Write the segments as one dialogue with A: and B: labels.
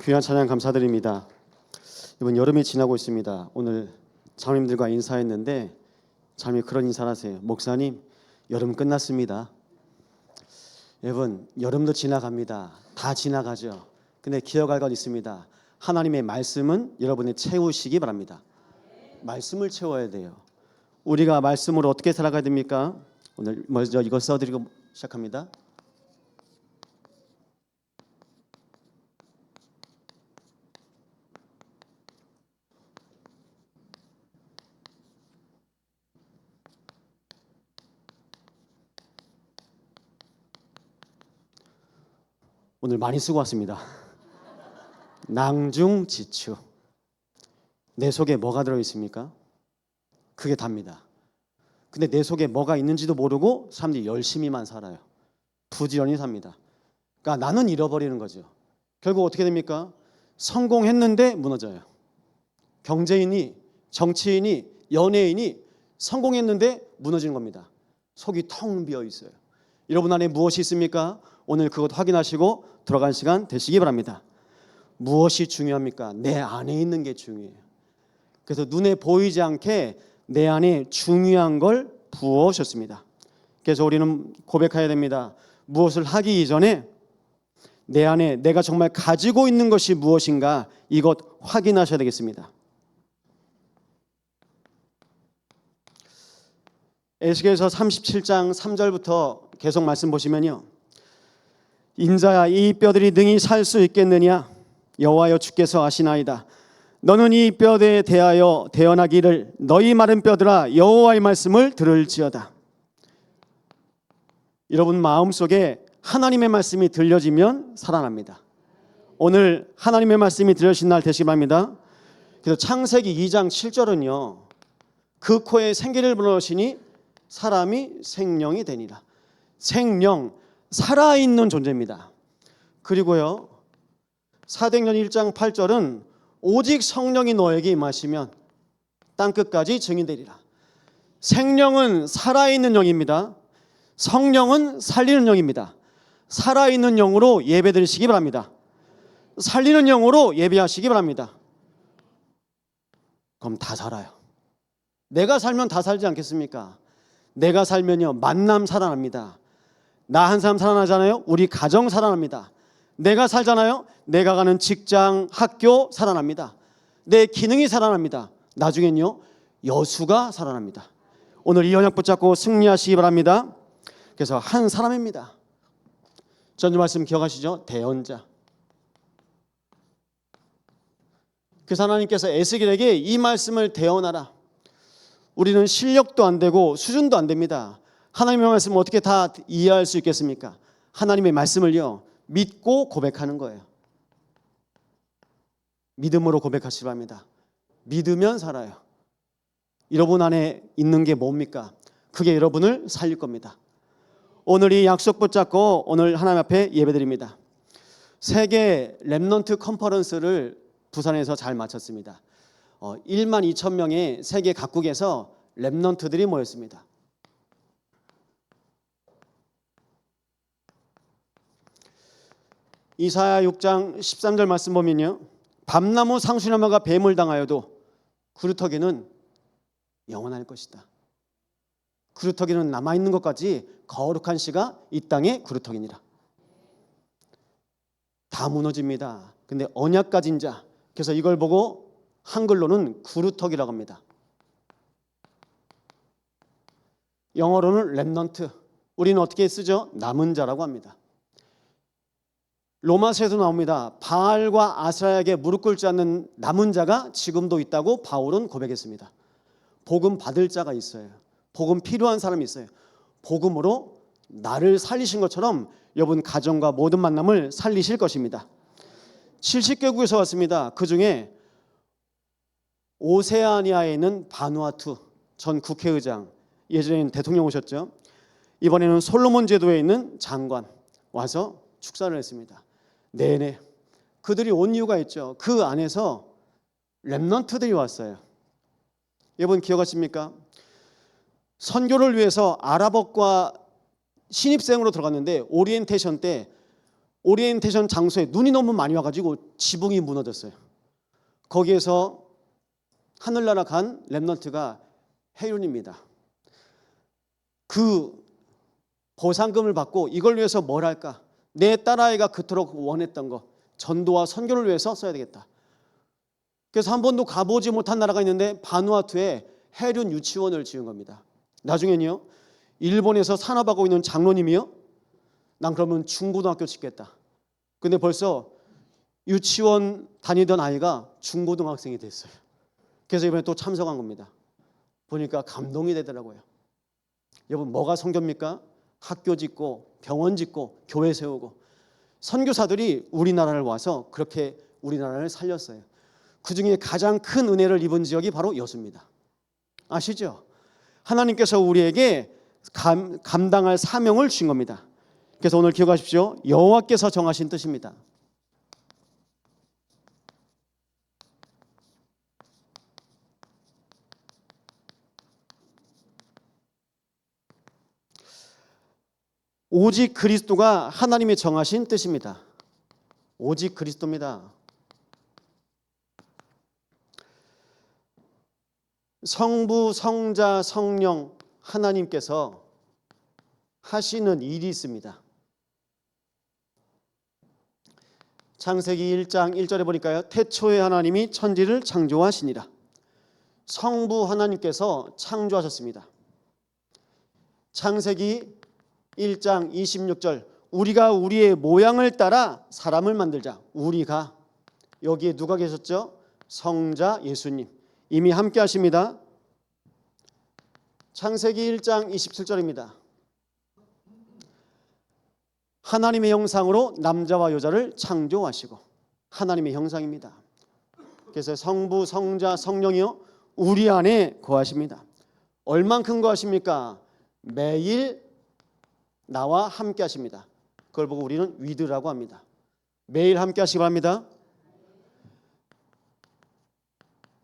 A: 귀한 찬양 감사드립니다. 이번 여름이 지나고 있습니다. 오늘 장로님들과 인사했는데 장로님 그런 인사를 하세요. 목사님, 여름 끝났습니다. 여러분, 여름도 지나갑니다. 다 지나가죠. 근데 기억할 것 있습니다. 하나님의 말씀은 여러분이 채우시기 바랍니다. 말씀을 채워야 돼요. 우리가 말씀으로 어떻게 살아가야 됩니까? 오늘 먼저 이거 써드리고 시작합니다. 오늘 많이 쓰고 왔습니다. 낭중지추. 내 속에 뭐가 들어있습니까? 그게 답니다. 근데 내 속에 뭐가 있는지도 모르고 사람들이 열심히만 살아요. 부지런히 삽니다. 그러니까 나는 잃어버리는 거죠. 결국 어떻게 됩니까? 성공했는데 무너져요. 경제인이, 정치인이, 연예인이 성공했는데 무너지는 겁니다. 속이 텅 비어 있어요. 여러분 안에 무엇이 있습니까? 오늘 그것 확인하시고 들어간 시간 되시기 바랍니다. 무엇이 중요합니까? 내 안에 있는 게 중요해요. 그래서 눈에 보이지 않게 내 안에 중요한 걸 부어오셨습니다. 그래서 우리는 고백해야 됩니다. 무엇을 하기 이전에 내 안에 내가 정말 가지고 있는 것이 무엇인가 이것 확인하셔야 되겠습니다. 에스겔서 37장 3절부터 계속 말씀 보시면요, 인자야, 이 뼈들이 능히 살 수 있겠느냐? 여호와여 주께서 아시나이다. 너는 이 뼈대에 대하여 대언하기를 너희 마른 뼈들아 여호와의 말씀을 들을지어다. 여러분 마음속에 하나님의 말씀이 들려지면 살아납니다. 오늘 하나님의 말씀이 들려진 날 되시기 바랍니다. 그래서 창세기 2장 7절은요, 그 코에 생기를 불어넣으시니 사람이 생명이 되니라. 생명, 살아있는 존재입니다. 그리고요, 사도행전 1장 8절은 오직 성령이 너에게 임하시면 땅끝까지 증인되리라. 생명은 살아있는 영입니다. 성령은 살리는 영입니다. 살아있는 영으로 예배드리시기 바랍니다. 살리는 영으로 예배하시기 바랍니다. 그럼 다 살아요. 내가 살면 다 살지 않겠습니까? 내가 살면요, 만남 살아납니다. 나 한 사람 살아나잖아요. 우리 가정 살아납니다. 내가 살잖아요. 내가 가는 직장, 학교 살아납니다. 내 기능이 살아납니다. 나중엔요, 여수가 살아납니다. 오늘 이 언약 붙잡고 승리하시기 바랍니다. 그래서 한 사람입니다. 전주 말씀 기억하시죠? 대언자. 그래서 하나님께서 에스겔에게 이 말씀을 대언하라. 우리는 실력도 안 되고 수준도 안 됩니다. 하나님의 말씀을 어떻게 다 이해할 수 있겠습니까? 하나님의 말씀을요, 믿고 고백하는 거예요. 믿음으로 고백하시기 바랍니다. 믿으면 살아요. 여러분 안에 있는 게 뭡니까? 그게 여러분을 살릴 겁니다. 오늘 이 약속 붙잡고 오늘 하나님 앞에 예배드립니다. 세계 렘넌트 컨퍼런스를 부산에서 잘 마쳤습니다. 1만 2천 명의 세계 각국에서 렘넌트들이 모였습니다. 이사야 6장 13절 말씀 보면요, 밤나무 상수나무가 뱀을 당하여도 그루터기는 영원할 것이다. 그루터기는 남아있는 것까지 거룩한 씨가 이 땅의 그루터기니라. 다 무너집니다. 근데 언약 가진 자, 그래서 이걸 보고 한글로는 그루터기라고 합니다. 영어로는 렘넌트, 우리는 어떻게 쓰죠? 남은 자라고 합니다. 로마서에도 나옵니다. 바알과 아스라에게 무릎 꿇지 않는 남은 자가 지금도 있다고 바울은 고백했습니다. 복음 받을 자가 있어요. 복음 필요한 사람이 있어요. 복음으로 나를 살리신 것처럼 여러분 가정과 모든 만남을 살리실 것입니다. 70개국에서 왔습니다. 그 중에 오세아니아에 있는 바누아투 전 국회의장, 예전에는 대통령 오셨죠. 이번에는 솔로몬 제도에 있는 장관 와서 축사를 했습니다. 내내 그들이 온 이유가 있죠. 그 안에서 렘넌트들이 왔어요. 여러분 기억하십니까? 선교를 위해서 아랍어과 신입생으로 들어갔는데 오리엔테이션 때 오리엔테이션 장소에 눈이 너무 많이 와가지고 지붕이 무너졌어요. 거기에서 하늘나라 간 렘넌트가 해륜입니다. 그 보상금을 받고 이걸 위해서 뭘 할까? 내 딸아이가 그토록 원했던 거, 전도와 선교를 위해서 써야 되겠다. 그래서 한 번도 가보지 못한 나라가 있는데 바누아투에 해륜 유치원을 지은 겁니다. 나중에는요, 일본에서 산업하고 있는 장로님이요, 난 그러면 중고등학교 짓겠다. 근데 벌써 유치원 다니던 아이가 중고등학생이 됐어요. 그래서 이번에 또 참석한 겁니다. 보니까 감동이 되더라고요. 여러분, 뭐가 선교입니까? 학교 짓고 병원 짓고 교회 세우고. 선교사들이 우리나라를 와서 그렇게 우리나라를 살렸어요. 그중에 가장 큰 은혜를 입은 지역이 바로 여수입니다. 아시죠? 하나님께서 우리에게 감당할 사명을 주신 겁니다. 그래서 오늘 기억하십시오. 여호와께서 정하신 뜻입니다. 오직 그리스도가 하나님이 정하신 뜻입니다. 오직 그리스도입니다. 성부, 성자, 성령 하나님께서 하시는 일이 있습니다. 창세기 1장 1절에 보니까요, 태초에 하나님이 천지를 창조하시니라. 성부 하나님께서 창조하셨습니다. 창세기 1장 26절, 우리가 우리의 모양을 따라 사람을 만들자. 우리가, 여기에 누가 계셨죠? 성자 예수님 이미 함께 하십니다. 창세기 1장 27절입니다. 하나님의 형상으로 남자와 여자를 창조하시고, 하나님의 형상입니다. 그래서 성부, 성자, 성령이요 우리 안에 거하십니다. 얼만큼 거하십니까? 매일 나와 함께 하십니다. 그걸 보고 우리는 위드라고 합니다. 매일 함께 하시기 바랍니다.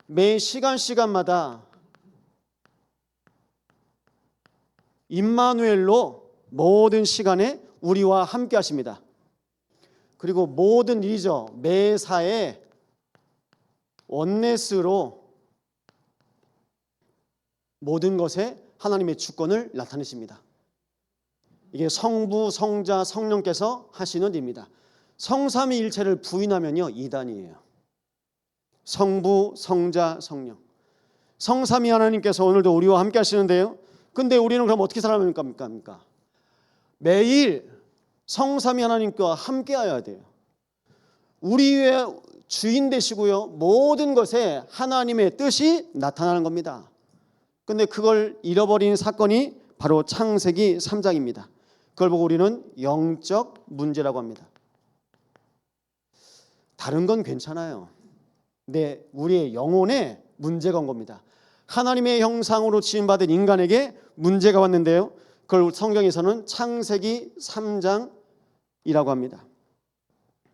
A: 매 시간마다 임마누엘로 모든 시간에 우리와 함께 하십니다. 그리고 모든 일이죠, 매사에 원네스로 모든 것에 하나님의 주권을 나타내십니다. 이게 성부, 성자, 성령께서 하시는 일입니다. 성삼위일체를 부인하면요 이단이에요. 성부, 성자, 성령, 성삼위 하나님께서 오늘도 우리와 함께 하시는데요, 근데 우리는 그럼 어떻게 살아가면 됩니까? 매일 성삼위 하나님과 함께 해야 돼요. 우리의 주인 되시고요, 모든 것에 하나님의 뜻이 나타나는 겁니다. 근데 그걸 잃어버린 사건이 바로 창세기 3장입니다. 그걸 보고 우리는 영적 문제라고 합니다. 다른 건 괜찮아요. 근데 우리의 영혼에 문제가 온 겁니다. 하나님의 형상으로 지음받은 인간에게 문제가 왔는데요, 그걸 성경에서는 창세기 3장이라고 합니다.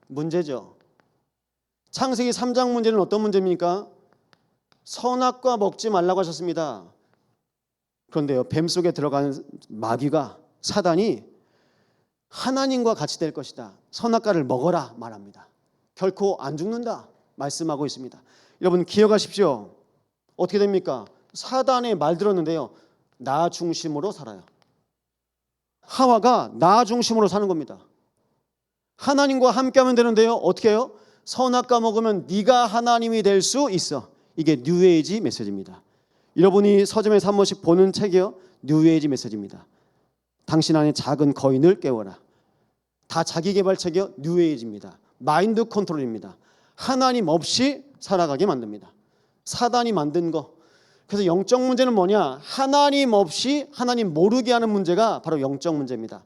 A: 문제죠. 창세기 3장 문제는 어떤 문제입니까? 선악과 먹지 말라고 하셨습니다. 그런데요, 뱀 속에 들어간 마귀가, 사단이 하나님과 같이 될 것이다, 선악과를 먹어라 말합니다. 결코 안 죽는다 말씀하고 있습니다. 여러분 기억하십시오. 어떻게 됩니까? 사단의 말 들었는데요, 나 중심으로 살아요. 하와가 나 중심으로 사는 겁니다. 하나님과 함께하면 되는데요, 어떻게 해요? 선악과 먹으면 네가 하나님이 될 수 있어. 이게 뉴에이지 메시지입니다. 여러분이 서점에서 한 번씩 보는 책이요, 뉴에이지 메시지입니다. 당신 안에 작은 거인을 깨워라. 다 자기개발책이요, 뉴에이지입니다. 마인드 컨트롤입니다. 하나님 없이 살아가게 만듭니다. 사단이 만든 거. 그래서 영적 문제는 뭐냐? 하나님 없이 하나님 모르게 하는 문제가 바로 영적 문제입니다.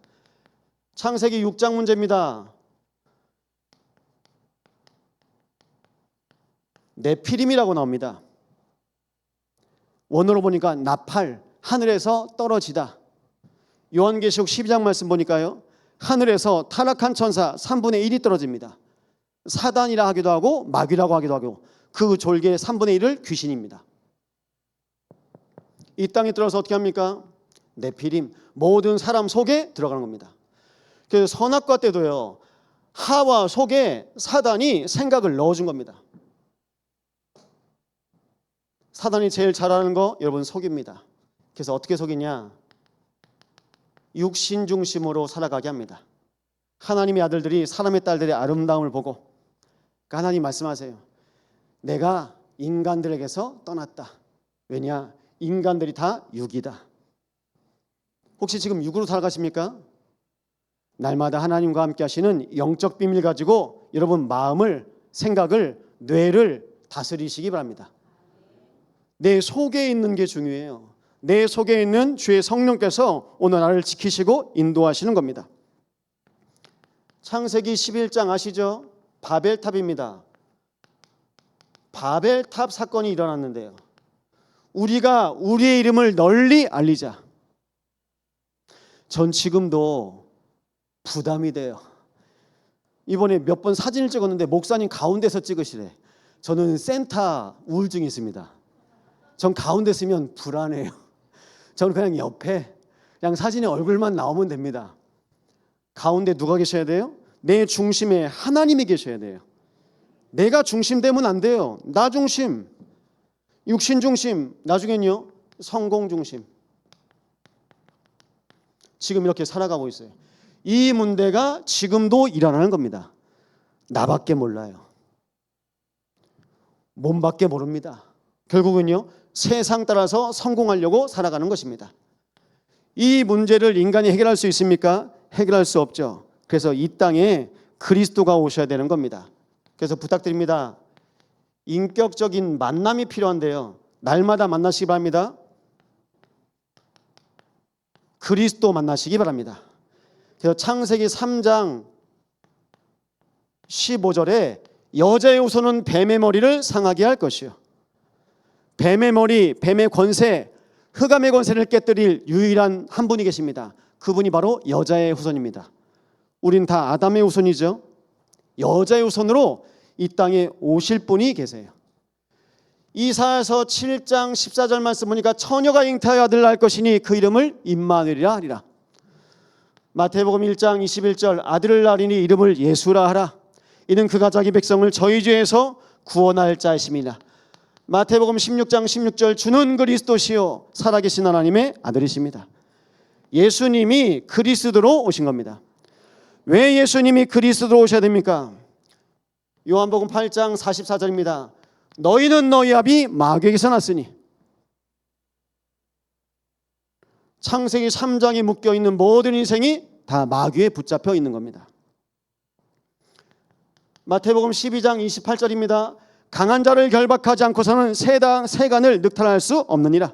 A: 창세기 6장 문제입니다. 네피림이라고 나옵니다. 원어로 보니까 나팔, 하늘에서 떨어지다. 요한계시록 12장 말씀 보니까요, 하늘에서 타락한 천사 3분의 1이 떨어집니다. 사단이라 하기도 하고 마귀라고 하기도 하고, 그 졸개의 3분의 1을 귀신입니다. 이 땅에 들어서 어떻게 합니까? 네피림, 모든 사람 속에 들어가는 겁니다. 그래서 선악과 때도요, 하와 속에 사단이 생각을 넣어준 겁니다. 사단이 제일 잘하는 거 여러분 속입니다. 그래서 어떻게 속이냐? 육신 중심으로 살아가게 합니다. 하나님의 아들들이 사람의 딸들의 아름다움을 보고 하나님 말씀하세요. 내가 인간들에게서 떠났다. 왜냐? 인간들이 다 육이다. 혹시 지금 육으로 살아가십니까? 날마다 하나님과 함께 하시는 영적 비밀 가지고 여러분 마음을, 생각을, 뇌를 다스리시기 바랍니다. 내 속에 있는 게 중요해요. 내 속에 있는 주의 성령께서 오늘 나를 지키시고 인도하시는 겁니다. 창세기 11장 아시죠? 바벨탑입니다. 바벨탑 사건이 일어났는데요. 우리가 우리의 이름을 널리 알리자. 전 지금도 부담이 돼요. 이번에 몇 번 사진을 찍었는데 목사님 가운데서 찍으시래. 저는 센터 우울증이 있습니다. 전 가운데 쓰면 불안해요. 저는 그냥 옆에 그냥 사진에 얼굴만 나오면 됩니다. 가운데 누가 계셔야 돼요? 내 중심에 하나님이 계셔야 돼요. 내가 중심 되면 안 돼요. 나 중심, 육신 중심, 나중엔요 성공 중심. 지금 이렇게 살아가고 있어요. 이 문제가 지금도 일어나는 겁니다. 나밖에 몰라요. 몸밖에 모릅니다. 결국은요 세상 따라서 성공하려고 살아가는 것입니다. 이 문제를 인간이 해결할 수 있습니까? 해결할 수 없죠. 그래서 이 땅에 그리스도가 오셔야 되는 겁니다. 그래서 부탁드립니다. 인격적인 만남이 필요한데요. 날마다 만나시기 바랍니다. 그리스도 만나시기 바랍니다. 그래서 창세기 3장 15절에 여자의 후손은 뱀의 머리를 상하게 할 것이요. 뱀의 머리, 뱀의 권세, 흑암의 권세를 깨뜨릴 유일한 한 분이 계십니다. 그분이 바로 여자의 후손입니다. 우린 다 아담의 후손이죠. 여자의 후손으로 이 땅에 오실 분이 계세요. 이사야서 7장 14절 말씀 보니까 처녀가 잉태하여 아들을 낳을 것이니 그 이름을 임마누엘이라 하리라. 마태복음 1장 21절 아들을 낳으리니 이름을 예수라 하라. 이는 그가 자기 백성을 저희 죄에서 구원할 자이심이라. 마태복음 16장 16절 주는 그리스도시요 살아계신 하나님의 아들이십니다. 예수님이 그리스도로 오신 겁니다. 왜 예수님이 그리스도로 오셔야 됩니까? 요한복음 8장 44절입니다. 너희는 너희 아비 마귀에게서 났으니. 창세기 3장에 묶여있는 모든 인생이 다 마귀에 붙잡혀 있는 겁니다. 마태복음 12장 28절입니다. 강한 자를 결박하지 않고서는 세간을 늑탈할 수 없느니라.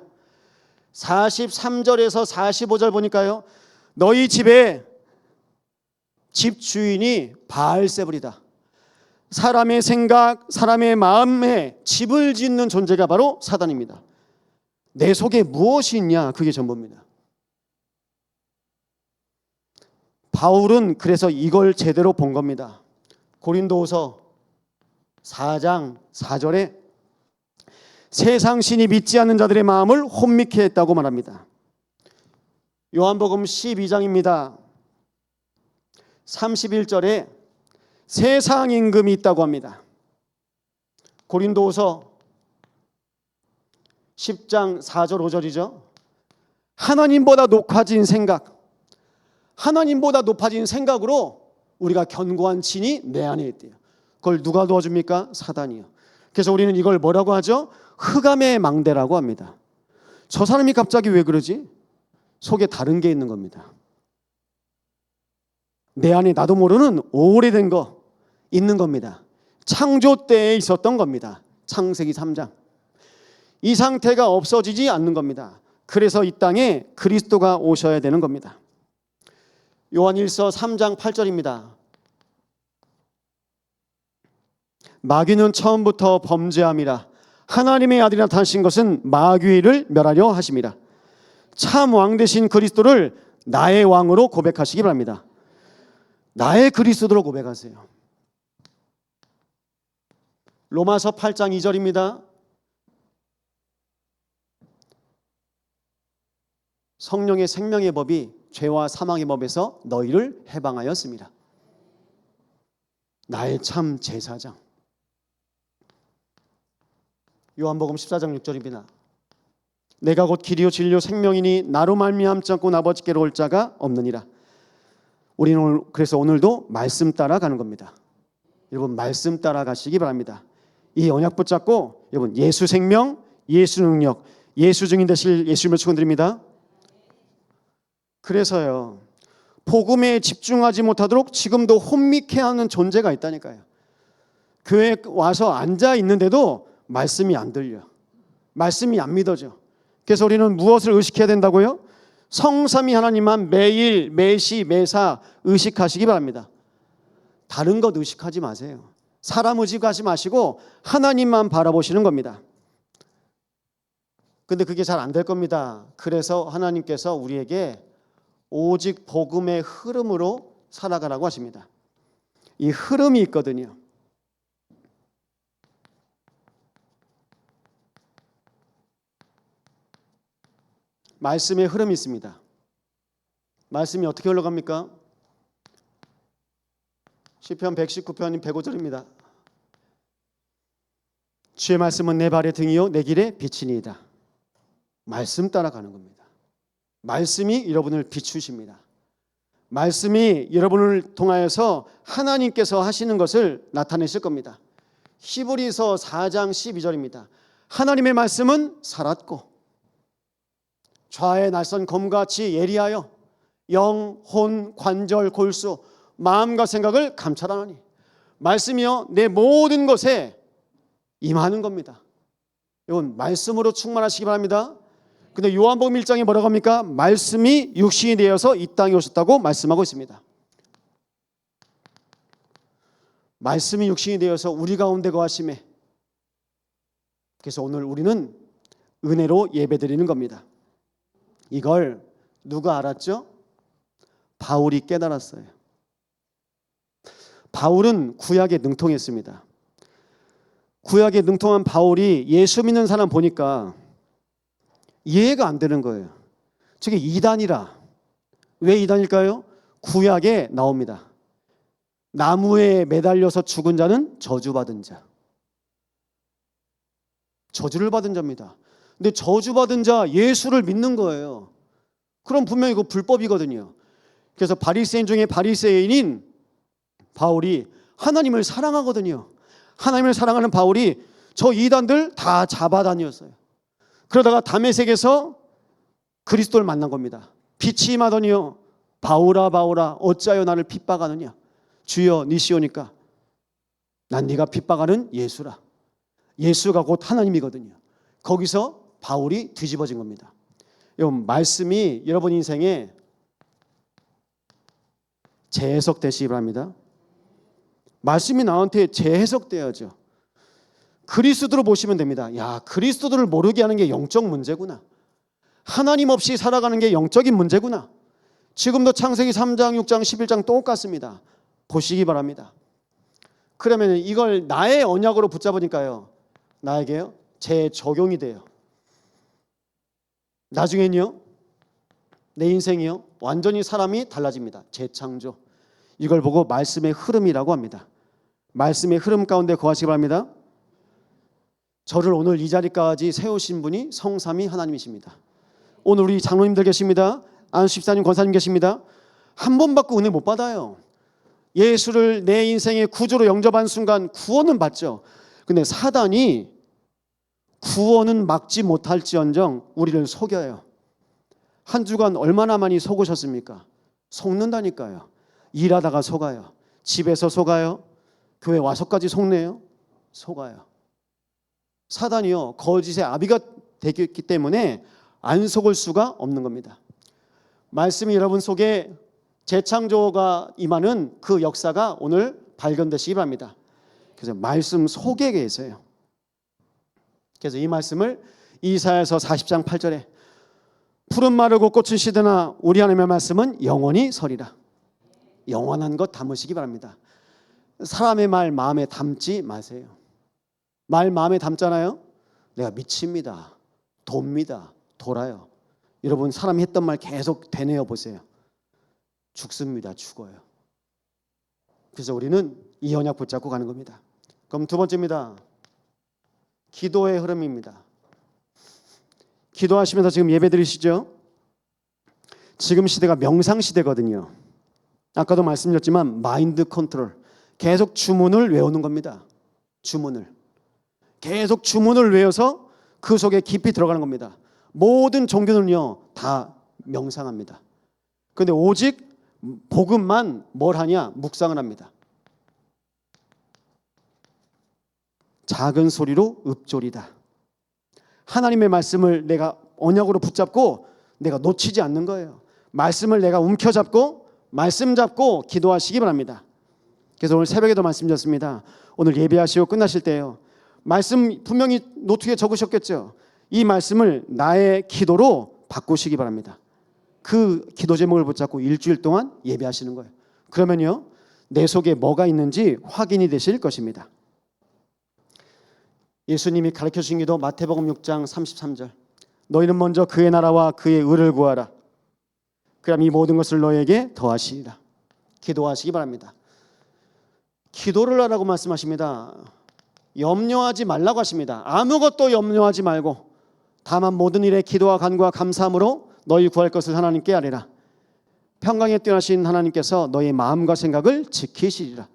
A: 43절에서 45절 보니까요. 너희 집에 집 주인이 바알세불이다. 사람의 생각, 사람의 마음에 집을 짓는 존재가 바로 사단입니다. 내 속에 무엇이 있냐 그게 전부입니다. 바울은 그래서 이걸 제대로 본 겁니다. 고린도후서 4장 4절에 세상 신이 믿지 않는 자들의 마음을 혼미케 했다고 말합니다. 요한복음 12장입니다. 31절에 세상 임금이 있다고 합니다. 고린도후서 10장 4절 5절이죠. 하나님보다 높아진 생각, 하나님보다 높아진 생각으로 우리가 견고한 진이 내 안에 있대요. 그걸 누가 도와줍니까? 사단이요. 그래서 우리는 이걸 뭐라고 하죠? 흑암의 망대라고 합니다. 저 사람이 갑자기 왜 그러지? 속에 다른 게 있는 겁니다. 내 안에 나도 모르는 오래된 거 있는 겁니다. 창조 때에 있었던 겁니다. 창세기 3장. 이 상태가 없어지지 않는 겁니다. 그래서 이 땅에 그리스도가 오셔야 되는 겁니다. 요한일서 3장 8절입니다. 마귀는 처음부터 범죄함이라 하나님의 아들이 나타나신 것은 마귀를 멸하려 하심이라. 참 왕 되신 그리스도를 나의 왕으로 고백하시기 바랍니다. 나의 그리스도로 고백하세요. 로마서 8장 2절입니다. 성령의 생명의 법이 죄와 사망의 법에서 너희를 해방하였습니다. 나의 참 제사장. 요한복음 14장 6절입니다. 내가 곧 길이요 진리요 생명이니 나로 말미암지 않고 아버지께로 올 자가 없느니라. 우리는 그래서 오늘도 말씀 따라가는 겁니다. 여러분 말씀 따라가시기 바랍니다. 이 언약 붙잡고 여러분 예수 생명, 예수 능력, 예수 증인 되실 예수님을 축원드립니다. 그래서요 복음에 집중하지 못하도록 지금도 혼미케하는 존재가 있다니까요. 교회에 와서 앉아 있는데도 말씀이 안 들려, 말씀이 안 믿어져. 그래서 우리는 무엇을 의식해야 된다고요? 성삼위 하나님만 매일 매시 매사 의식하시기 바랍니다. 다른 것 의식하지 마세요. 사람 의식하지 마시고 하나님만 바라보시는 겁니다. 근데 그게 잘 안 될 겁니다. 그래서 하나님께서 우리에게 오직 복음의 흐름으로 살아가라고 하십니다. 이 흐름이 있거든요. 말씀의 흐름이 있습니다. 말씀이 어떻게 흘러갑니까? 시편 119편 105절입니다. 주의 말씀은 내 발의 등이요 내 길의 빛이니이다. 말씀 따라가는 겁니다. 말씀이 여러분을 비추십니다. 말씀이 여러분을 통하여서 하나님께서 하시는 것을 나타내실 겁니다. 히브리서 4장 12절입니다. 하나님의 말씀은 살았고 좌의 날선 검같이 예리하여 영, 혼, 관절, 골수, 마음과 생각을 감찰하노니. 말씀이요 내 모든 것에 임하는 겁니다. 여러분 말씀으로 충만하시기 바랍니다. 근데 요한복음 1장에 뭐라고 합니까? 말씀이 육신이 되어서 이 땅에 오셨다고 말씀하고 있습니다. 말씀이 육신이 되어서 우리 가운데 거하심에, 그래서 오늘 우리는 은혜로 예배드리는 겁니다. 이걸 누가 알았죠? 바울이 깨달았어요. 바울은 구약에 능통했습니다. 구약에 능통한 바울이 예수 믿는 사람 보니까 이해가 안 되는 거예요. 저게 이단이라. 왜 이단일까요? 구약에 나옵니다. 나무에 매달려서 죽은 자는 저주받은 자. 저주를 받은 자입니다. 근데 저주받은 자 예수를 믿는 거예요. 그럼 분명히 이거 불법이거든요. 그래서 바리새인 중에 바리새인인 바울이 하나님을 사랑하거든요. 하나님을 사랑하는 바울이 저 이단들 다 잡아다녔어요. 그러다가 다메섹에서 그리스도를 만난 겁니다. 빛이 임하더니요 바울아 바울아 어찌하여 나를 핍박하느냐. 주여 니시오니까 난 네가 핍박하는 예수라. 예수가 곧 하나님이거든요. 거기서 바울이 뒤집어진 겁니다. 여러분 말씀이 여러분 인생에 재해석되시기 바랍니다. 말씀이 나한테 재해석되어야죠. 그리스도로 보시면 됩니다. 야, 그리스도를 모르게 하는 게 영적 문제구나. 하나님 없이 살아가는 게 영적인 문제구나. 지금도 창세기 3장, 6장, 11장 똑같습니다. 보시기 바랍니다. 그러면 이걸 나의 언약으로 붙잡으니까요. 나에게요. 재적용이 돼요. 나중엔요. 내 인생이요. 완전히 사람이 달라집니다. 재창조. 이걸 보고 말씀의 흐름이라고 합니다. 말씀의 흐름 가운데 거하시기 바랍니다. 저를 오늘 이 자리까지 세우신 분이 성삼위 하나님이십니다. 오늘 우리 장로님들 계십니다. 안수집사님, 권사님 계십니다. 한 번 받고 은혜 못 받아요. 예수를 내 인생의 구주로 영접한 순간 구원은 받죠. 근데 사단이 구원은 막지 못할지언정 우리를 속여요. 한 주간 얼마나 많이 속으셨습니까? 속는다니까요. 일하다가 속아요. 집에서 속아요. 교회 와서까지 속네요. 속아요. 사단이요 거짓의 아비가 되기 때문에 안 속을 수가 없는 겁니다. 말씀이 여러분 속에 재창조가 임하는 그 역사가 오늘 발견되시기 바랍니다. 그래서 말씀 속에 계세요. 그래서 이 말씀을 이사야서 40장 8절에 푸른 마르고 꽃은 시드나 우리 하나님의 말씀은 영원히 서리라. 영원한 것 담으시기 바랍니다. 사람의 말 마음에 담지 마세요. 말 마음에 담잖아요. 내가 미칩니다. 돕니다. 돌아요. 여러분 사람이 했던 말 계속 되뇌어 보세요. 죽습니다. 죽어요. 그래서 우리는 이 언약 붙잡고 가는 겁니다. 그럼 두 번째입니다. 기도의 흐름입니다. 기도하시면서 지금 예배 드리시죠? 지금 시대가 명상 시대거든요. 아까도 말씀드렸지만 마인드 컨트롤, 계속 주문을 외우는 겁니다. 주문을 계속 주문을 외워서 그 속에 깊이 들어가는 겁니다. 모든 종교는요 다 명상합니다. 그런데 오직 복음만 뭘 하냐? 묵상을 합니다. 작은 소리로 읊조리다. 하나님의 말씀을 내가 언약으로 붙잡고 내가 놓치지 않는 거예요. 말씀을 내가 움켜잡고 말씀 잡고 기도하시기 바랍니다. 그래서 오늘 새벽에도 말씀드렸습니다. 오늘 예배하시고 끝나실 때요, 말씀 분명히 노트에 적으셨겠죠. 이 말씀을 나의 기도로 바꾸시기 바랍니다. 그 기도 제목을 붙잡고 일주일 동안 예배하시는 거예요. 그러면요 내 속에 뭐가 있는지 확인이 되실 것입니다. 예수님이 가르쳐 주신 기도 마태복음 6장 33절, 너희는 먼저 그의 나라와 그의 의를 구하라. 그럼 이 모든 것을 너희에게 더하시리라. 기도하시기 바랍니다. 기도를 하라고 말씀하십니다. 염려하지 말라고 하십니다. 아무것도 염려하지 말고 다만 모든 일에 기도와 간구와 감사함으로 너희 구할 것을 하나님께 아뢰라. 평강에 뛰어나신 하나님께서 너희의 마음과 생각을 지키시리라.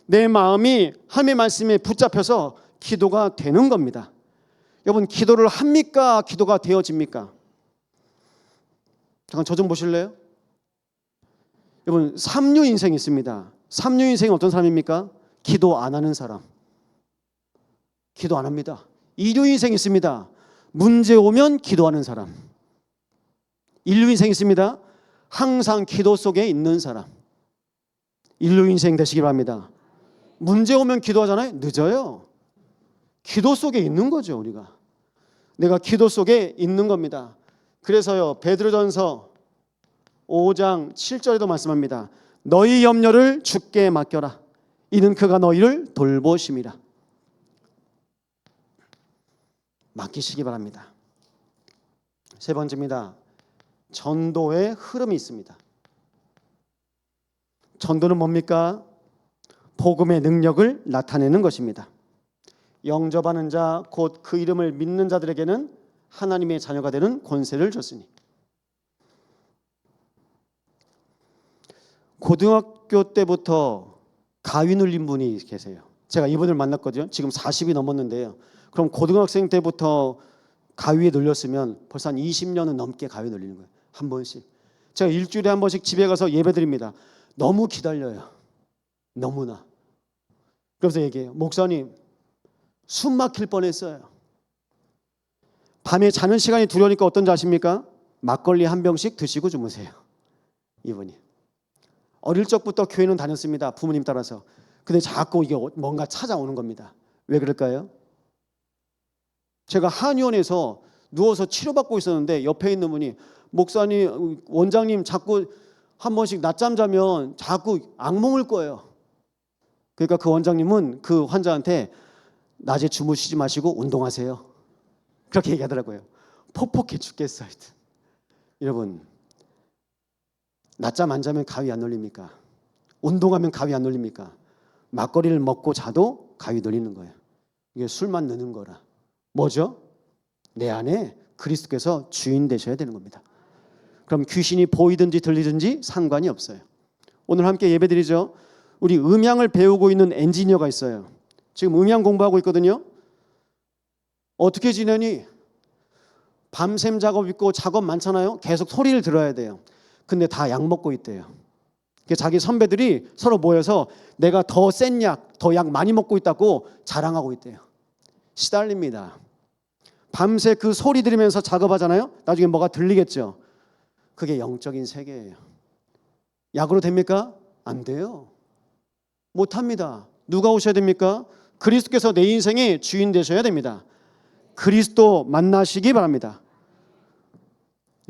A: 내 마음이 하나님의 말씀에 붙잡혀서 기도가 되는 겁니다. 여러분 기도를 합니까? 기도가 되어집니까? 잠깐 저 좀 보실래요? 여러분 3류 인생이 있습니다. 3류 인생은 어떤 사람입니까? 기도 안 하는 사람. 기도 안 합니다. 2류 인생이 있습니다. 문제 오면 기도하는 사람. 1류 인생이 있습니다. 항상 기도 속에 있는 사람. 1류 인생 되시기 바랍니다. 문제 오면 기도하잖아요. 늦어요. 기도 속에 있는 거죠. 우리가 내가 기도 속에 있는 겁니다. 그래서요 베드로전서 5장 7절에도 말씀합니다. 너희 염려를 주께 맡겨라. 이는 그가 너희를 돌보심이라. 맡기시기 바랍니다. 세 번째입니다. 전도의 흐름이 있습니다. 전도는 뭡니까? 복음의 능력을 나타내는 것입니다. 영접하는 자 곧 그 이름을 믿는 자들에게는 하나님의 자녀가 되는 권세를 줬으니. 고등학교 때부터 가위 눌린 분이 계세요. 제가 이분을 만났거든요. 지금 40이 넘었는데요. 그럼 고등학생 때부터 가위에 눌렸으면 벌써 한 20년은 넘게 가위 눌리는 거예요. 한 번씩. 제가 일주일에 한 번씩 집에 가서 예배 드립니다. 너무 기다려요. 너무나. 그래서 얘기해요. 목사님 숨 막힐 뻔했어요. 밤에 자는 시간이 두려우니까 어떤지 아십니까? 막걸리 한 병씩 드시고 주무세요. 이분이. 어릴 적부터 교회는 다녔습니다. 부모님 따라서. 근데 자꾸 이게 뭔가 찾아오는 겁니다. 왜 그럴까요? 제가 한의원에서 누워서 치료받고 있었는데 옆에 있는 분이 목사님, 원장님 자꾸 한 번씩 낮잠 자면 자꾸 악몽을 꿔요. 그러니까 그 원장님은 그 환자한테 낮에 주무시지 마시고 운동하세요. 그렇게 얘기하더라고요. 폭폭해 죽겠어요. 여러분 낮잠 안 자면 가위 안 눌립니까? 운동하면 가위 안 눌립니까? 막걸리를 먹고 자도 가위 눌리는 거예요. 이게 술만 넣는 거라. 뭐죠? 내 안에 그리스도께서 주인 되셔야 되는 겁니다. 그럼 귀신이 보이든지 들리든지 상관이 없어요. 오늘 함께 예배드리죠. 우리 음향을 배우고 있는 엔지니어가 있어요. 지금 음향 공부하고 있거든요. 어떻게 지내니? 밤샘 작업 있고 작업 많잖아요. 계속 소리를 들어야 돼요. 근데 다 약 먹고 있대요. 자기 선배들이 서로 모여서 내가 더 센 약, 더 약 많이 먹고 있다고 자랑하고 있대요. 시달립니다. 밤새 그 소리 들으면서 작업하잖아요. 나중에 뭐가 들리겠죠. 그게 영적인 세계예요. 약으로 됩니까? 안 돼요. 못합니다. 누가 오셔야 됩니까? 그리스도께서 내 인생의 주인 되셔야 됩니다. 그리스도 만나시기 바랍니다.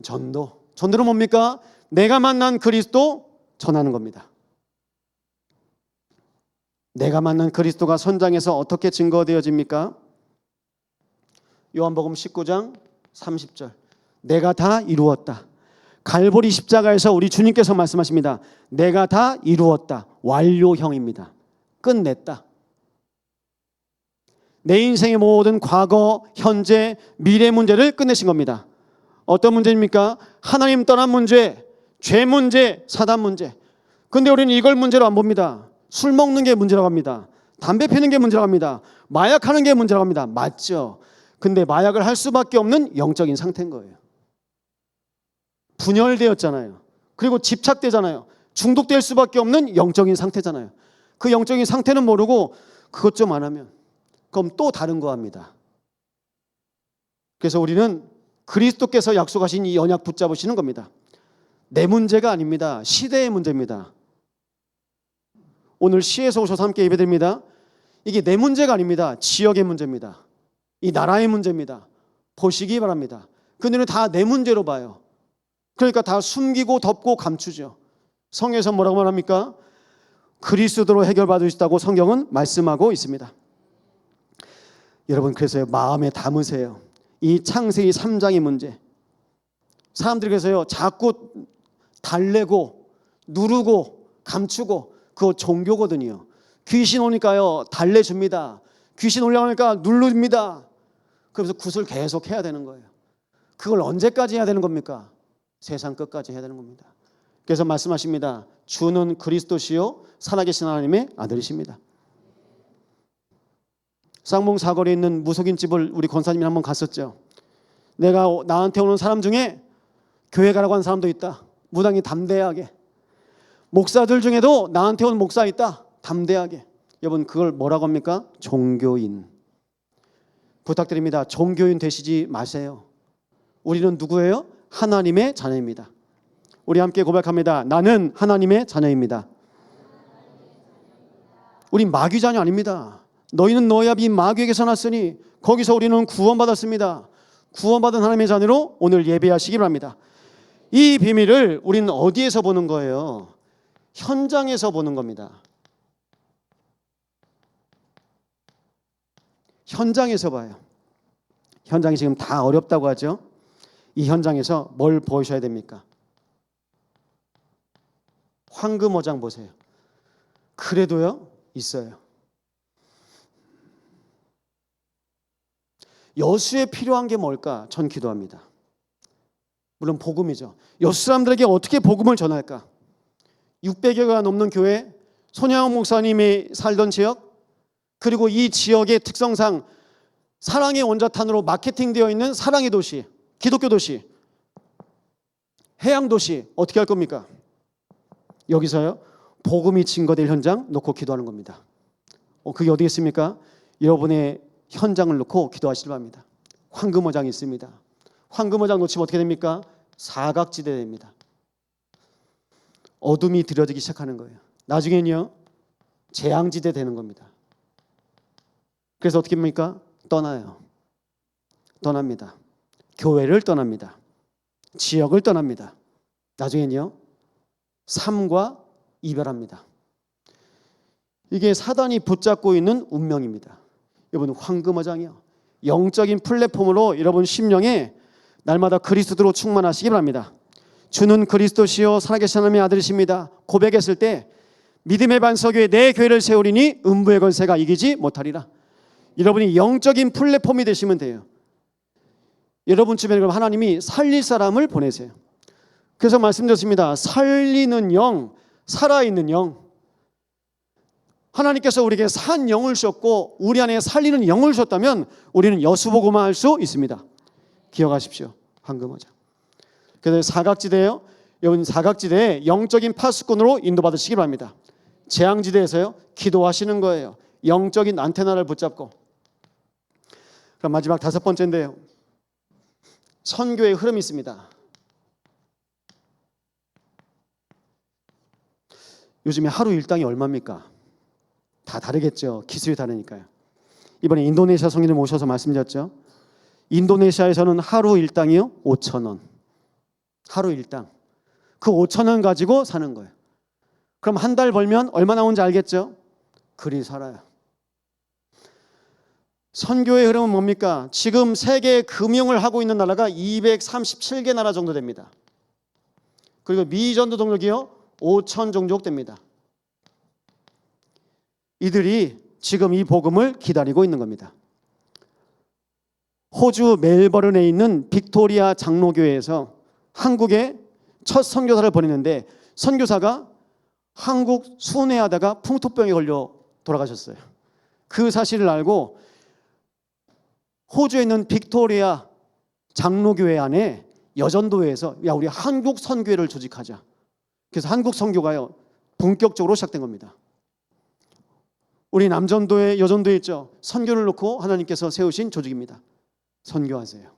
A: 전도는 뭡니까? 내가 만난 그리스도 전하는 겁니다. 내가 만난 그리스도가 선장에서 어떻게 증거되어집니까? 요한복음 19장 30절. 내가 다 이루었다. 갈보리 십자가에서 우리 주님께서 말씀하십니다. 내가 다 이루었다. 완료형입니다. 끝냈다. 내 인생의 모든 과거, 현재, 미래 문제를 끝내신 겁니다. 어떤 문제입니까? 하나님 떠난 문제, 죄 문제, 사단 문제. 근데 우리는 이걸 문제로 안 봅니다. 술 먹는 게 문제라고 합니다. 담배 피는 게 문제라고 합니다. 마약하는 게 문제라고 합니다. 맞죠? 근데 마약을 할 수밖에 없는 영적인 상태인 거예요. 분열되었잖아요. 그리고 집착되잖아요. 중독될 수밖에 없는 영적인 상태잖아요. 그 영적인 상태는 모르고 그것 좀 안 하면 그럼 또 다른 거 합니다. 그래서 우리는 그리스도께서 약속하신 이 언약 붙잡으시는 겁니다. 내 문제가 아닙니다. 시대의 문제입니다. 오늘 시에서 오셔서 함께 예배드립니다. 이게 내 문제가 아닙니다. 지역의 문제입니다. 이 나라의 문제입니다. 보시기 바랍니다. 그들은 다 내 문제로 봐요. 그러니까 다 숨기고 덮고 감추죠. 성경에서 뭐라고 말합니까? 그리스도로 해결받을 수 있다고 성경은 말씀하고 있습니다. 여러분, 그래서요, 마음에 담으세요. 이 창세기 3장의 문제. 사람들이 그래서요, 자꾸 달래고 누르고 감추고 그거 종교거든요. 귀신 오니까요, 달래줍니다. 귀신 올라오니까 누릅니다. 그래서 굿을 계속 해야 되는 거예요. 그걸 언제까지 해야 되는 겁니까? 세상 끝까지 해야 되는 겁니다. 그래서 말씀하십니다. 주는 그리스도시요 살아계신 하나님의 아들이십니다. 쌍봉 사거리에 있는 무속인 집을 우리 권사님이 한번 갔었죠. 내가 나한테 오는 사람 중에 교회 가라고 하는 사람도 있다. 무당이 담대하게. 목사들 중에도 나한테 온 목사 있다. 담대하게. 여러분, 그걸 뭐라고 합니까? 종교인. 부탁드립니다. 종교인 되시지 마세요. 우리는 누구예요? 하나님의 자녀입니다. 우리 함께 고백합니다. 나는 하나님의 자녀입니다. 우리 마귀 자녀 아닙니다. 너희는 너희 아비 마귀에게서 났으니 거기서 우리는 구원받았습니다. 구원받은 하나님의 자녀로 오늘 예배하시기 바랍니다. 이 비밀을 우리는 어디에서 보는 거예요? 현장에서 보는 겁니다. 현장에서 봐요. 현장이 지금 다 어렵다고 하죠. 이 현장에서 뭘 보셔야 됩니까? 황금어장 보세요. 그래도요, 있어요. 여수에 필요한 게 뭘까? 전 기도합니다. 물론 복음이죠. 여수 사람들에게 어떻게 복음을 전할까? 600여 개가 넘는 교회, 손양원 목사님이 살던 지역, 그리고 이 지역의 특성상 사랑의 원자탄으로 마케팅되어 있는 사랑의 도시, 기독교 도시, 해양 도시 어떻게 할 겁니까? 여기서요, 복음이 증거될 현장 놓고 기도하는 겁니다. 그게 어디 있습니까? 여러분의 현장을 놓고 기도하시기 바랍니다. 황금어장이 있습니다. 황금어장 놓치면 어떻게 됩니까? 사각지대 됩니다. 어둠이 들여지기 시작하는 거예요. 나중엔요, 재앙지대 되는 겁니다. 그래서 어떻게 합니까? 떠나요. 떠납니다. 교회를 떠납니다. 지역을 떠납니다. 나중엔요, 삶과 이별합니다. 이게 사단이 붙잡고 있는 운명입니다. 여러분, 황금어장이요, 영적인 플랫폼으로 여러분 심령에 날마다 그리스도로 충만하시기 바랍니다. 주는 그리스도시요 살아계신 하나님의 아들이십니다. 고백했을 때 믿음의 반석 위에 내 교회를 세우리니 음부의 권세가 이기지 못하리라. 여러분이 영적인 플랫폼이 되시면 돼요. 여러분 주변에 그럼 하나님이 살릴 사람을 보내세요. 그래서 말씀드렸습니다. 살리는 영, 살아있는 영. 하나님께서 우리에게 산 영을 주셨고 우리 안에 살리는 영을 주셨다면 우리는 여수보고만 할 수 있습니다. 기억하십시오. 황금어장. 그래서 사각지대예요. 여러분, 사각지대에 영적인 파수꾼으로 인도받으시기 바랍니다. 재앙지대에서요, 기도하시는 거예요. 영적인 안테나를 붙잡고. 그럼 마지막 5번째인데요, 선교의 흐름이 있습니다. 요즘에 하루 일당이 얼마입니까? 다 다르겠죠. 기술이 다르니까요. 이번에 인도네시아 성인을 모셔서 말씀드렸죠. 인도네시아에서는 하루 일당이요 5,000원. 하루 일당. 그 5,000원 가지고 사는 거예요. 그럼 한 달 벌면 얼마 나오는지 알겠죠? 그리 살아요. 선교의 흐름은 뭡니까? 지금 세계 금융을 하고 있는 나라가 237개 나라 정도 됩니다. 그리고 미전도 동력이요 5,000 종족 됩니다. 이들이 지금 이 복음을 기다리고 있는 겁니다. 호주 멜버른에 있는 빅토리아 장로교회에서 한국에 첫 선교사를 보냈는데 선교사가 한국 순회하다가 풍토병에 걸려 돌아가셨어요. 그 사실을 알고 호주에 있는 빅토리아 장로교회 안에 여전도회에서 야 우리 한국 선교회를 조직하자. 그래서 한국 선교가요 본격적으로 시작된 겁니다. 우리 남전도회 여전도회 있죠. 선교를 놓고 하나님께서 세우신 조직입니다. 선교하세요.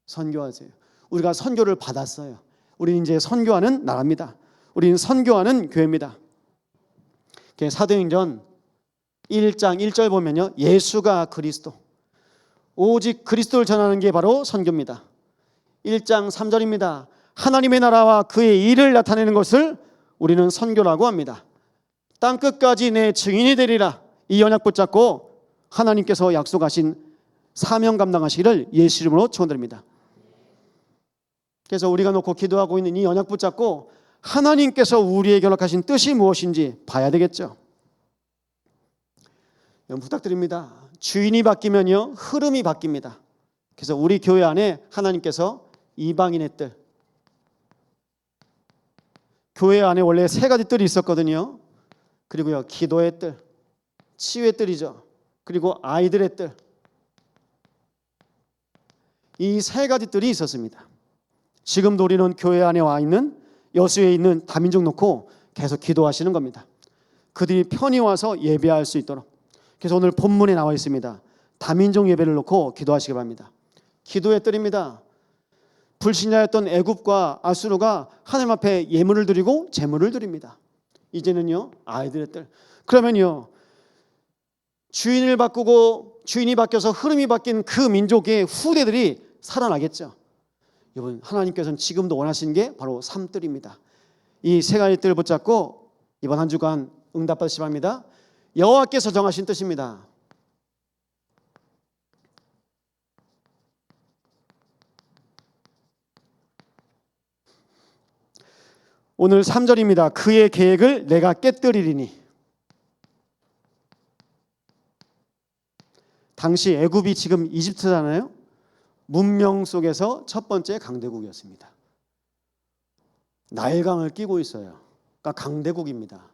A: 선교하세요. 우리가 선교를 받았어요. 우리는 이제 선교하는 나라입니다. 우리는 선교하는 교회입니다. 사도행전 1장 1절 보면요. 예수가 그리스도. 오직 그리스도를 전하는 게 바로 선교입니다. 1장 3절입니다. 하나님의 나라와 그의 일을 나타내는 것을 우리는 선교라고 합니다. 땅끝까지 내 증인이 되리라. 이 언약 붙잡고 하나님께서 약속하신 사명 감당하시기를 예수 이름으로 축원드립니다. 그래서 우리가 놓고 기도하고 있는 이 언약 붙잡고 하나님께서 우리에게 허락하신 뜻이 무엇인지 봐야 되겠죠. 여러분 부탁드립니다. 주인이 바뀌면요 흐름이 바뀝니다. 그래서 우리 교회 안에 하나님께서 이방인의 뜰, 교회 안에 원래 세 가지 뜰이 있었거든요. 그리고요 기도의 뜰, 치유의 뜰이죠. 그리고 아이들의 뜰, 이 세 가지 뜰이 있었습니다. 지금도 우리는 교회 안에 와 있는 여수에 있는 다민족 놓고 계속 기도하시는 겁니다. 그들이 편히 와서 예배할 수 있도록. 그래서 오늘 본문에 나와 있습니다. 다민족 예배를 놓고 기도하시기 바랍니다. 기도의 뜰입니다. 불신자였던 애굽과 아수르가 하나님 앞에 예물을 드리고 제물을 드립니다. 이제는요 아이들의 뜰. 그러면요 주인을 바꾸고 주인이 바뀌어서 흐름이 바뀐 그 민족의 후대들이 살아나겠죠. 여러분 하나님께서는 지금도 원하시는 게 바로 삶뜰입니다. 이 세 가지 뜰을 붙잡고 이번 한 주간 응답받으시 바랍니다. 여호와께서 정하신 뜻입니다. 오늘 3절입니다. 그의 계획을 내가 깨뜨리리니. 당시 애굽이 지금 이집트잖아요. 문명 속에서 첫 번째 강대국이었습니다. 나일강을 끼고 있어요. 그러니까 강대국입니다.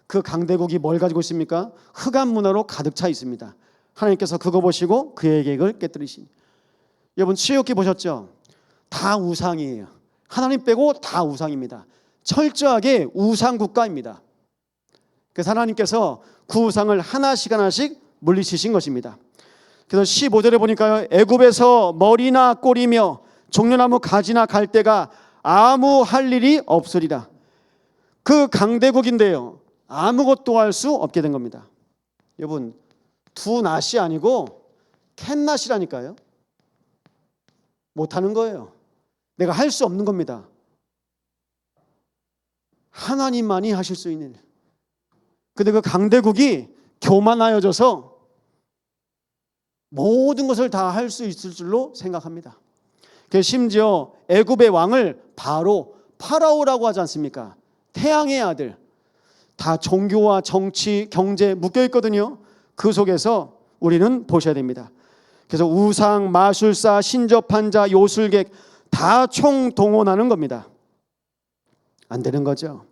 A: 그 강대국이 뭘 가지고 있습니까? 흑암 문화로 가득 차 있습니다. 하나님께서 그거 보시고 그의 계획을 깨뜨리시니. 여러분 출애굽기 보셨죠? 다 우상이에요. 하나님 빼고 다 우상입니다. 철저하게 우상 국가입니다. 그래서 하나님께서 그 우상을 하나씩 하나씩 물리치신 것입니다. 그래서 15절에 보니까요, 애굽에서 머리나 꼬리며 종려나무 가지나 갈대가 아무 할 일이 없으리라. 그 강대국인데요, 아무것도 할 수 없게 된 겁니다. 여러분 두 낫이 아니고 캔낫이라니까요. 못하는 거예요. 내가 할 수 없는 겁니다. 하나님만이 하실 수 있는. 근데 그 강대국이 교만하여져서 모든 것을 다 할 수 있을 줄로 생각합니다. 심지어 애굽의 왕을 파라오라고 하지 않습니까? 태양의 아들. 다 종교와 정치, 경제 묶여 있거든요. 그 속에서 우리는 보셔야 됩니다. 그래서 우상, 마술사, 신접한 자, 요술객 다 총동원하는 겁니다. 안 되는 거죠.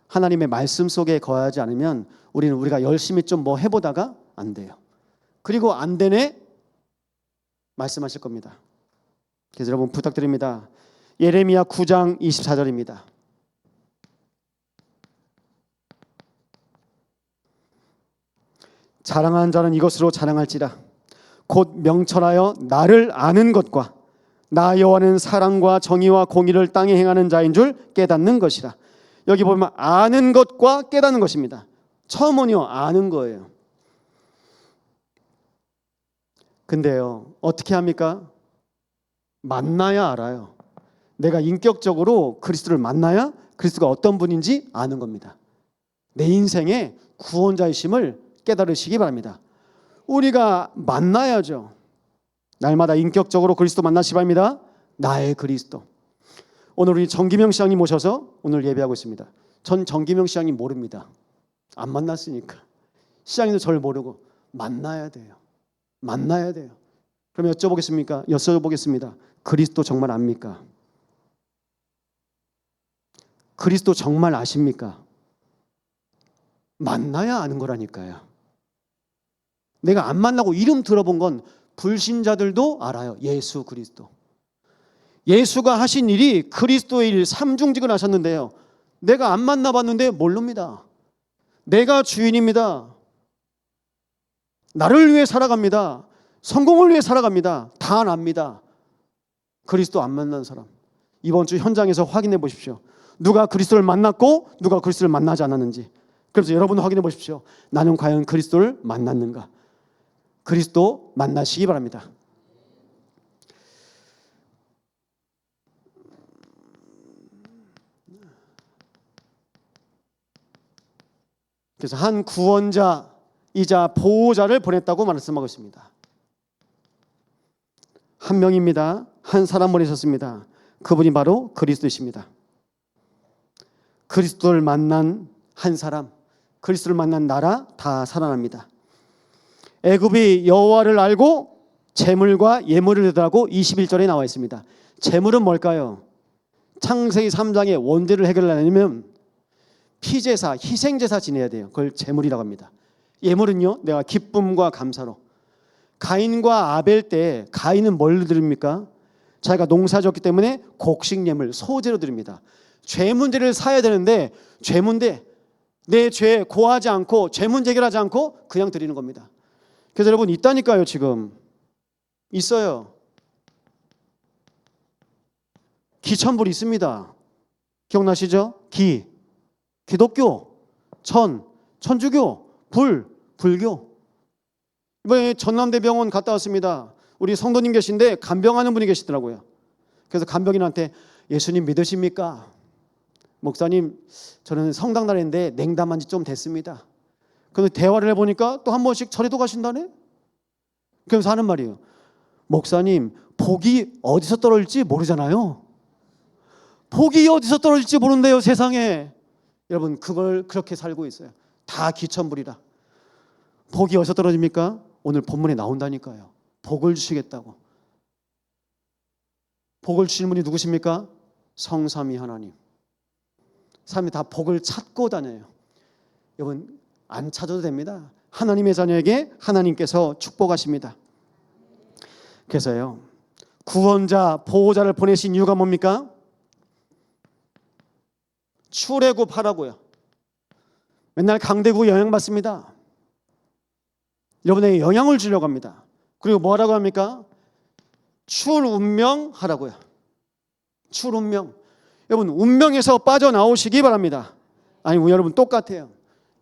A: 하나님의 말씀 속에 거하지 않으면 우리가 열심히 좀 뭐 해보다가 안 돼요. 그리고 안 되네 말씀하실 겁니다. 그래서 여러분 부탁드립니다. 예레미야 9장 24절입니다. 자랑하는 자는 이것으로 자랑할지라. 곧 명철하여 나를 아는 것과 나 여호와는 사랑과 정의와 공의를 땅에 행하는 자인 줄 깨닫는 것이라. 여기 보면 아는 것과 깨닫는 것입니다. 처음은요 아는 거예요. 근데요 어떻게 합니까? 만나야 알아요. 내가 인격적으로 그리스도를 만나야 그리스도가 어떤 분인지 아는 겁니다. 내 인생의 구원자이심을 깨달으시기 바랍니다. 우리가 만나야죠. 날마다 인격적으로 그리스도 만나시기 바랍니다. 나의 그리스도. 오늘 우리 정기명 시장님 모셔서 오늘 예배하고 있습니다. 전 정기명 시장님 모릅니다. 안 만났으니까. 시장님도 저를 모르고 만나야 돼요. 만나야 돼요. 그럼 여쭤보겠습니다. 그리스도 정말 압니까? 그리스도 정말 아십니까? 만나야 아는 거라니까요. 내가 안 만나고 이름 들어본 건 불신자들도 알아요. 예수 그리스도. 예수가 하신 일이 그리스도의 일 삼중직을 하셨는데요. 내가 안 만나봤는데 모릅니다. 내가 주인입니다. 나를 위해 살아갑니다. 성공을 위해 살아갑니다. 다 납니다. 그리스도 안 만난 사람. 이번 주 현장에서 확인해 보십시오. 누가 그리스도를 만났고 누가 그리스도를 만나지 않았는지. 그래서 여러분 확인해 보십시오. 나는 과연 그리스도를 만났는가? 그리스도 만나시기 바랍니다. 그래서 한 구원자이자 보호자를 보냈다고 말씀하고 있습니다. 한 명입니다. 한 사람 보내셨습니다. 그분이 바로 그리스도이십니다. 그리스도를 만난 한 사람, 그리스도를 만난 나라 다 살아납니다. 애굽이 여호와를 알고 제물과 예물을 드리라고 21절에 나와 있습니다. 제물은 뭘까요? 창세기 3장의 원죄를 해결하려면 피제사, 희생제사 지내야 돼요. 그걸 제물이라고 합니다. 예물은요, 내가 기쁨과 감사로. 가인과 아벨 때 가인은 뭘 드립니까? 자기가 농사졌기 때문에 곡식 예물, 소제로 드립니다. 죄 문제를 사야 되는데 죄 문제, 내 죄 고하지 않고 죄 문제 해결하지 않고 그냥 드리는 겁니다. 그래서 여러분 있다니까요. 지금 있어요. 기천불 있습니다. 기억나시죠? 기독교, 천주교, 불교. 이번에 전남대병원 갔다 왔습니다. 우리 성도님 계신데 간병하는 분이 계시더라고요. 그래서 간병인한테 예수님 믿으십니까? 목사님, 저는 성당 다니는데 냉담한 지 좀 됐습니다. 그런데 대화를 해보니까 또 한 번씩 절에도 가신다네? 그러면서 하는 말이에요. 목사님, 복이 어디서 떨어질지 모르잖아요. 복이 어디서 떨어질지 모른대요, 세상에. 여러분, 그걸 그렇게 살고 있어요. 다 기천불이라. 복이 어디서 떨어집니까? 오늘 본문에 나온다니까요. 복을 주시겠다고. 복을 주시는 분이 누구십니까? 성삼위 하나님. 사람들이 다 복을 찾고 다녀요. 여러분 안 찾아도 됩니다. 하나님의 자녀에게 하나님께서 축복하십니다. 그래서요, 구원자, 보호자를 보내신 이유가 뭡니까? 출애굽하라고요. 맨날 강대국 영향받습니다. 여러분에게 영향을 주려고 합니다. 그리고 뭐라고 합니까? 출운명하라고요. 출운명. 여러분 운명에서 빠져나오시기 바랍니다. 아니 여러분 똑같아요.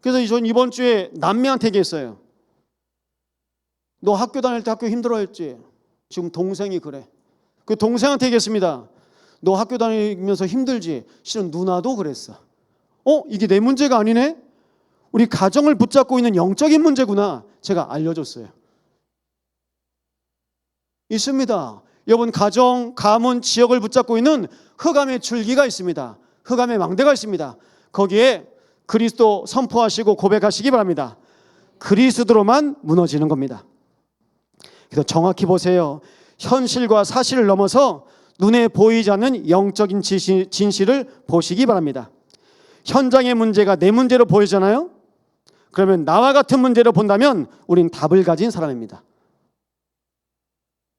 A: 그래서 전 이번 주에 남매한테 얘기했어요. 너 학교 다닐 때 학교 힘들어했지? 지금 동생이 그래. 그 동생한테 얘기했습니다. 너 학교 다니면서 힘들지? 실은 누나도 그랬어. 이게 내 문제가 아니네? 우리 가정을 붙잡고 있는 영적인 문제구나. 제가 알려줬어요. 있습니다. 여러분 가정, 가문, 지역을 붙잡고 있는 흑암의 줄기가 있습니다. 흑암의 망대가 있습니다. 거기에 그리스도 선포하시고 고백하시기 바랍니다. 그리스도로만 무너지는 겁니다. 그래서 정확히 보세요. 현실과 사실을 넘어서 눈에 보이지 않는 영적인 진실을 보시기 바랍니다. 현장의 문제가 내 문제로 보이잖아요. 그러면 나와 같은 문제로 본다면 우린 답을 가진 사람입니다.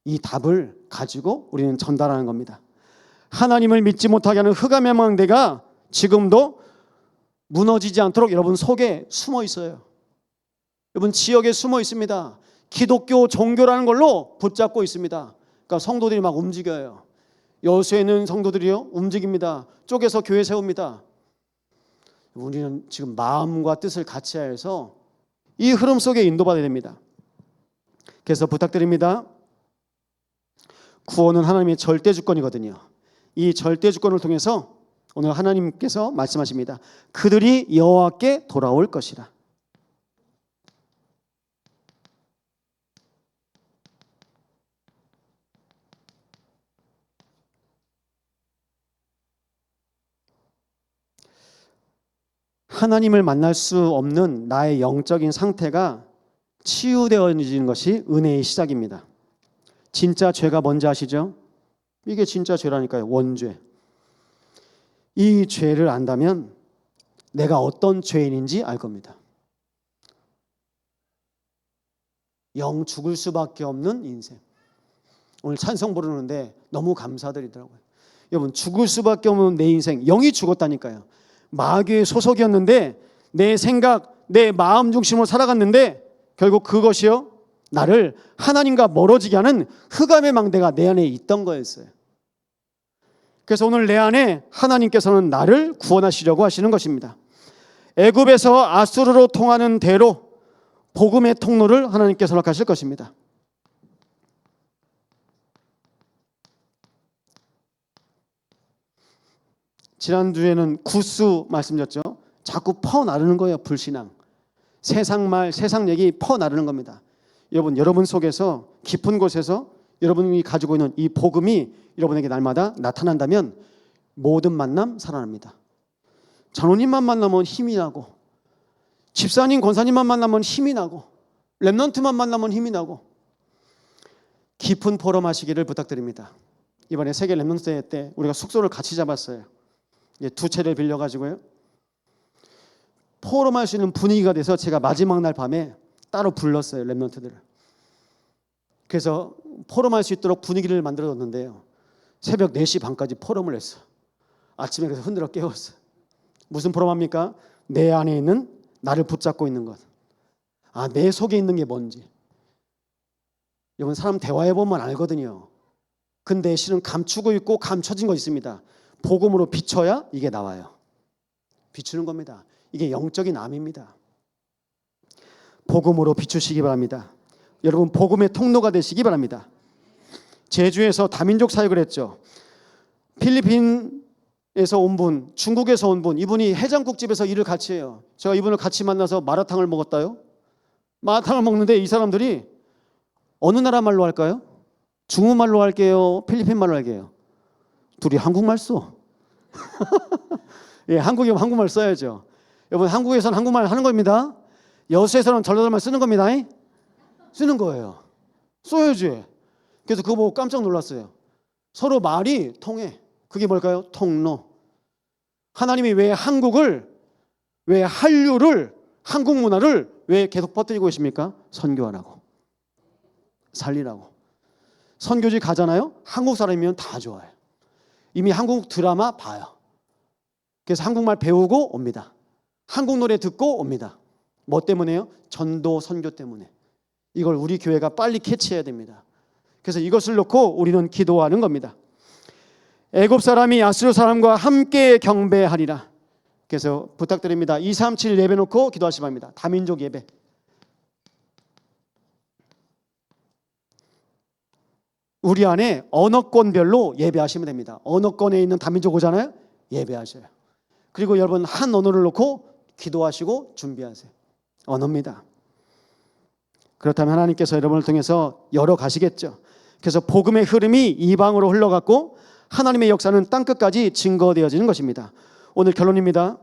A: 이 답을 가지고 우리는 전달하는 겁니다. 하나님을 믿지 못하게 하는 흑암의 망대가 지금도 무너지지 않도록 여러분 속에 숨어 있어요. 여러분 지역에 숨어 있습니다. 기독교 종교라는 걸로 붙잡고 있습니다. 그러니까 성도들이 막 움직여요. 여수에는 성도들이요 움직입니다. 쪼개서 교회 세웁니다. 우리는 지금 마음과 뜻을 같이 해서 이 흐름 속에 인도받아야 됩니다. 그래서 부탁드립니다. 구원은 하나님의 절대 주권이거든요. 이 절대 주권을 통해서 오늘 하나님께서 말씀하십니다. 그들이 여호와께 돌아올 것이라. 하나님을 만날 수 없는 나의 영적인 상태가 치유되어지는 것이 은혜의 시작입니다. 진짜 죄가 뭔지 아시죠? 이게 진짜 죄라니까요. 원죄. 이 죄를 안다면 내가 어떤 죄인인지 알 겁니다. 영 죽을 수밖에 없는 인생. 오늘 찬송 부르는데 너무 감사드리더라고요. 여러분, 죽을 수밖에 없는 내 인생, 영이 죽었다니까요. 마귀의 소속이었는데 내 생각, 내 마음 중심으로 살아갔는데 결국 그것이요, 나를 하나님과 멀어지게 하는 흑암의 망대가 내 안에 있던 거였어요. 그래서 오늘 내 안에 하나님께서는 나를 구원하시려고 하시는 것입니다. 애굽에서 아수르로 통하는 대로 복음의 통로를 하나님께서 허락하실 것입니다. 지난주에는 구수 말씀드렸죠. 자꾸 퍼나르는 거예요. 불신앙. 세상 말, 세상 얘기 퍼나르는 겁니다. 여러분 속에서 깊은 곳에서 여러분이 가지고 있는 이 복음이 여러분에게 날마다 나타난다면 모든 만남 살아납니다. 장로님만 만나면 힘이 나고, 집사님, 권사님만 만나면 힘이 나고, 렘넌트만 만나면 힘이 나고, 깊은 포럼하시기를 부탁드립니다. 이번에 세계 렘넌트 대회 때 우리가 숙소를 같이 잡았어요. 두 채를 빌려가지고요. 포럼할 수 있는 분위기가 돼서 제가 마지막 날 밤에 따로 불렀어요. 렘넌트들을. 그래서 포럼할 수 있도록 분위기를 만들어뒀는데요. 새벽 4시 반까지 포럼을 했어. 아침에 그래서 흔들어 깨웠어요. 무슨 포럼합니까? 내 안에 있는 나를 붙잡고 있는 것. 내 속에 있는 게 뭔지. 여러분, 사람 대화해보면 알거든요. 근데 실은 감추고 있고 감춰진 거 있습니다. 복음으로 비춰야 이게 나와요. 비추는 겁니다. 이게 영적인 암입니다. 복음으로 비추시기 바랍니다. 여러분, 복음의 통로가 되시기 바랍니다. 제주에서 다민족 사역을 했죠. 필리핀에서 온 분, 중국에서 온 분, 이분이 해장국집에서 일을 같이 해요. 제가 이분을 같이 만나서 마라탕을 먹었다요. 마라탕을 먹는데 이 사람들이 어느 나라 말로 할까요? 중국말로 할게요? 필리핀 말로 할게요? 둘이 한국말 써. 예, 한국이면 한국말 써야죠. 여러분, 한국에서는 한국말 하는 겁니다. 여수에서는 전라도말 쓰는 겁니다. 쓰는 거예요. 써야지. 그래서 그거 보고 깜짝 놀랐어요. 서로 말이 통해. 그게 뭘까요? 통로. 하나님이 왜 한국을, 왜 한류를, 한국 문화를 왜 계속 퍼뜨리고 계십니까? 선교하라고, 살리라고. 선교지 가잖아요. 한국 사람이면 다 좋아해요. 이미 한국 드라마 봐요. 그래서 한국말 배우고 옵니다. 한국 노래 듣고 옵니다. 뭐 때문에요? 전도 선교 때문에. 이걸 우리 교회가 빨리 캐치해야 됩니다. 그래서 이것을 놓고 우리는 기도하는 겁니다. 애굽 사람이 아수르 사람과 함께 경배하리라. 그래서 부탁드립니다. 237 예배 놓고 기도하시기 바랍니다. 다민족 예배. 우리 안에 언어권별로 예배하시면 됩니다. 언어권에 있는 다민족 오잖아요. 예배하셔요. 그리고 여러분, 한 언어를 놓고 기도하시고 준비하세요. 언어입니다. 그렇다면 하나님께서 여러분을 통해서 열어가시겠죠. 그래서 복음의 흐름이 이방으로 흘러갔고 하나님의 역사는 땅끝까지 증거되어지는 것입니다. 오늘 결론입니다.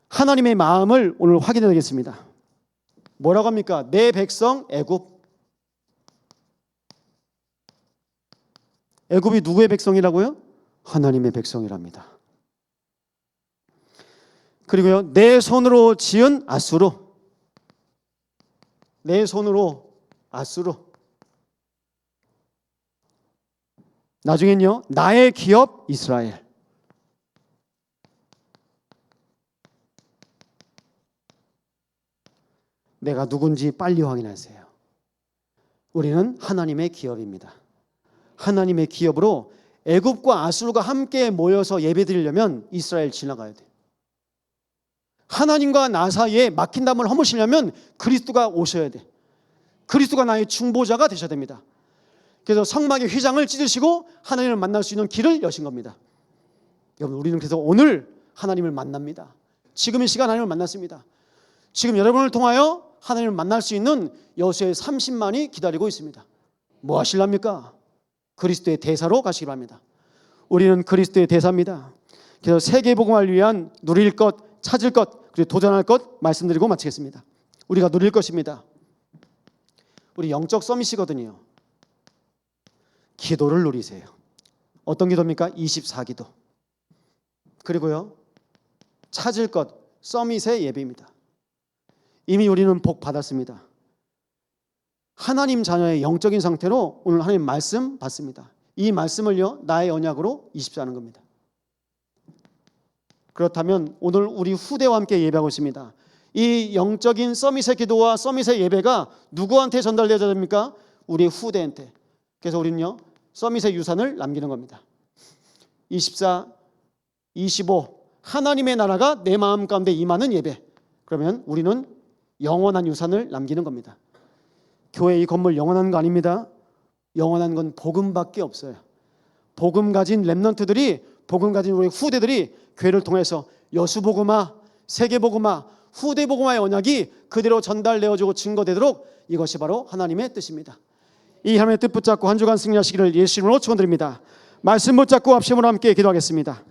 A: 하나님의 마음을 오늘 확인해 보겠습니다. 뭐라고 합니까? 내 백성 애굽. 애굽이 누구의 백성이라고요? 하나님의 백성이랍니다. 그리고요, 내 손으로 지은 아수르. 내 손으로 아수르. 나중엔요, 나의 기업 이스라엘. 내가 누군지 빨리 확인하세요. 우리는 하나님의 기업입니다. 하나님의 기업으로 애굽과 아수르가 함께 모여서 예배드리려면 이스라엘 지나가야 돼. 하나님과 나 사이에 막힌 담을 허무시려면 그리스도가 오셔야 돼. 그리스도가 나의 중보자가 되셔야 됩니다. 그래서 성막의 휘장을 찢으시고 하나님을 만날 수 있는 길을 여신 겁니다. 여러분, 우리는 그래서 오늘 하나님을 만납니다. 지금 이 시간 하나님을 만났습니다. 지금 여러분을 통하여 하나님을 만날 수 있는 여수의 30만이 기다리고 있습니다. 뭐 하실랍니까? 그리스도의 대사로 가시기 바랍니다. 우리는 그리스도의 대사입니다. 그래서 세계복음을 위한 누릴 것 찾을 것, 그리고 도전할 것 말씀드리고 마치겠습니다. 우리가 누릴 것입니다. 우리 영적 서밋이거든요. 기도를 누리세요. 어떤 기도입니까? 24기도. 그리고요, 찾을 것, 서밋의 예배입니다. 이미 우리는 복 받았습니다. 하나님 자녀의 영적인 상태로 오늘 하나님 말씀 받습니다. 이 말씀을요, 나의 언약으로 24하는 겁니다. 그렇다면 오늘 우리 후대와 함께 예배하고 있습니다. 이 영적인 서밋의 기도와 서밋의 예배가 누구한테 전달되어야 됩니까? 우리 후대한테. 그래서 우리는요, 서밋의 유산을 남기는 겁니다. 24, 25 하나님의 나라가 내 마음 가운데 임하는 예배. 그러면 우리는 영원한 유산을 남기는 겁니다. 교회 이 건물 영원한 거 아닙니다. 영원한 건 복음밖에 없어요. 복음 가진 렘넌트들이, 복음 가진 우리 후대들이 교회를 통해서 여수복음화, 세계복음화, 후대복음화의 언약이 그대로 전달되어지고 증거되도록 이것이 바로 하나님의 뜻입니다. 이 하나님의 뜻 붙잡고 한 주간 승리하시기를 예수 이름으로 축원드립니다. 말씀 붙잡고 합심으로 함께 기도하겠습니다.